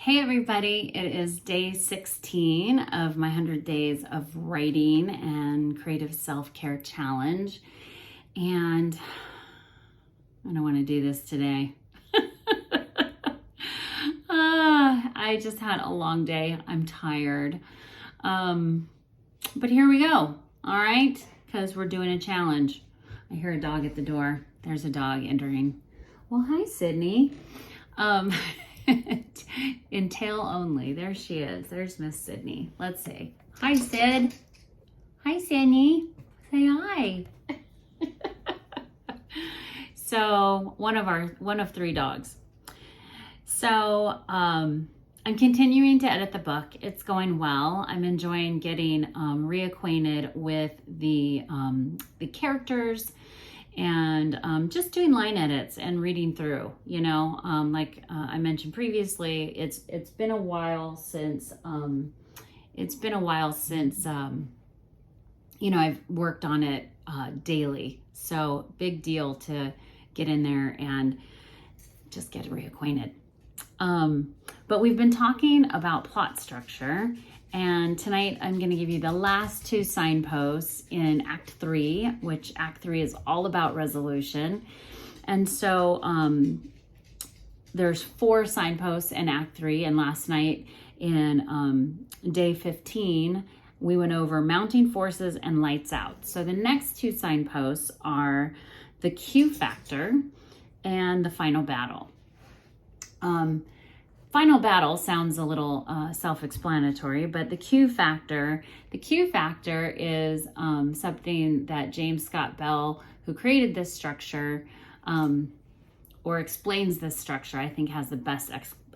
Hey everybody, it is day 16 of my 100 days of writing and creative self-care challenge. And I don't want to do this today. I just had a long day. I'm tired. But here we go. All right, because we're doing a challenge. I hear a dog at the door. There's a dog entering. Well, hi, Sydney. In tail only. There she is. There's Miss Sydney. Let's see. Hi, Sid. Hi, Sydney. Say hi. So one of three dogs. So I'm continuing to edit the book. It's going well. I'm enjoying getting reacquainted with the characters and just doing line edits and reading through, like I mentioned previously, it's been a while since I've worked on it daily. So big deal to get in there and just get reacquainted. But we've been talking about plot structure, and tonight I'm going to give you the last two signposts in Act 3, which Act 3 is all about resolution. And so there's 4 signposts in Act 3, and last night in day 15, we went over mounting forces and lights out. So the next 2 signposts are the Q factor and the final battle. Final battle sounds a little self-explanatory, but the Q factor is something that James Scott Bell, who created this structure, or explains this structure, I think has the best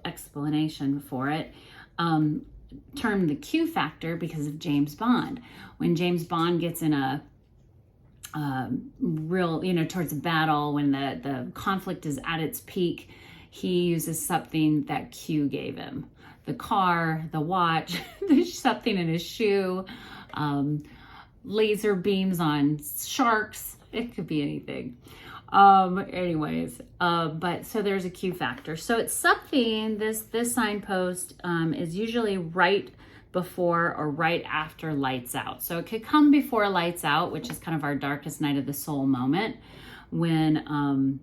explanation for it, termed the Q factor because of James Bond. When James Bond gets in a real, towards a battle, when the conflict is at its peak, he uses something that Q gave him. The car, the watch, there's something in his shoe, laser beams on sharks. It could be anything. But so there's a Q factor. So it's something, this signpost is usually right before or right after lights out. So it could come before lights out, which is kind of our darkest night of the soul moment when,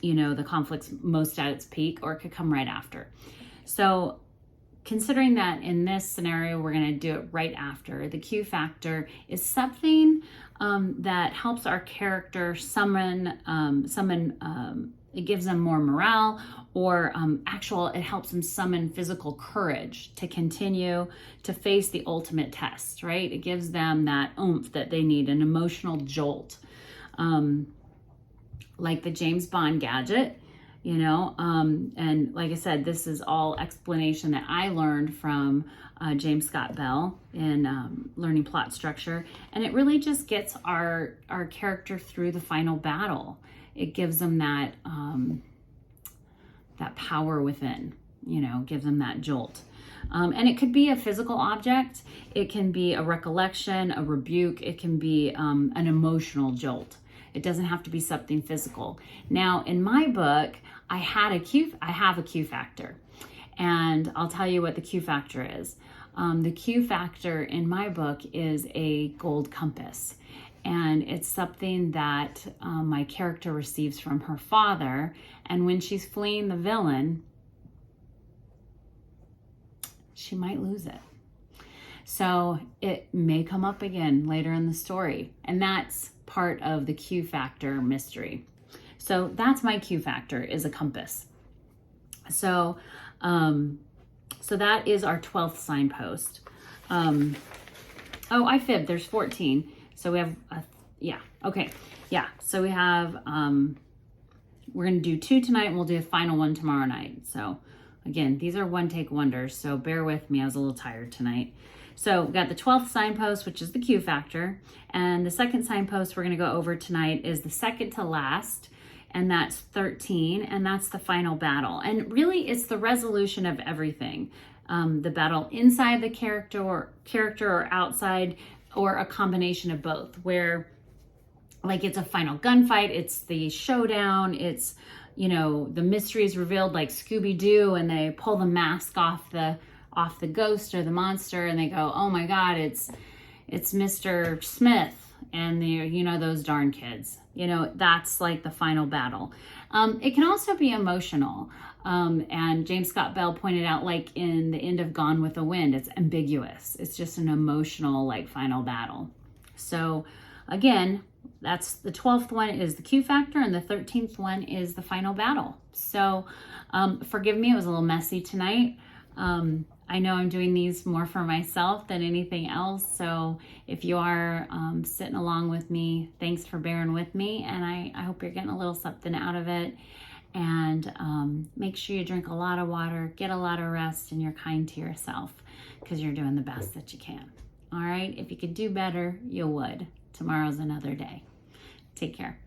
the conflict's most at its peak, or it could come right after. So considering that in this scenario, we're going to do it right after, the Q factor is something that helps our character summon, it gives them more morale, or it helps them summon physical courage to continue to face the ultimate test, right? It gives them that oomph that they need, an emotional jolt. Like the James Bond gadget, and like I said, this is all explanation that I learned from James Scott Bell in learning plot structure, and it really just gets our character through the final battle. It gives them that power within, gives them that jolt. And it could be a physical object, it can be a recollection, a rebuke, it can be an emotional jolt. It doesn't have to be something physical. Now, in my book, I have a Q factor, and I'll tell you what the Q factor is. The Q factor in my book is a gold compass, and it's something that my character receives from her father, and when she's fleeing the villain, she might lose it. So it may come up again later in the story, and that's part of the Q factor mystery. So that's my Q factor, is a compass. So that is our 12th signpost. I fibbed, there's 14. So we have, so we have, we're gonna do 2 tonight, and we'll do a final one tomorrow night. So again, these are one take wonders, so bear with me, I was a little tired tonight. So we got the 12th signpost, which is the Q factor. And the second signpost we're going to go over tonight is the second to last, and that's 13, and that's the final battle. And really, it's the resolution of everything. The battle inside the character or outside, or a combination of both, where like it's a final gunfight, it's the showdown, it's you know, the mystery is revealed like Scooby-Doo, and they pull the mask off the ghost or the monster, and they go, oh my God, it's Mr. Smith and the, you know, those darn kids. You know, that's like the final battle. It can also be emotional. And James Scott Bell pointed out, like in the end of Gone with the Wind, it's ambiguous. It's just an emotional, like, final battle. So again, that's the 12th one is the Q factor, and the 13th one is the final battle. So forgive me, it was a little messy tonight. I know I'm doing these more for myself than anything else. So if you are sitting along with me, thanks for bearing with me. And I hope you're getting a little something out of it. And make sure you drink a lot of water, get a lot of rest, and you're kind to yourself because you're doing the best that you can. All right. If you could do better, you would. Tomorrow's another day. Take care.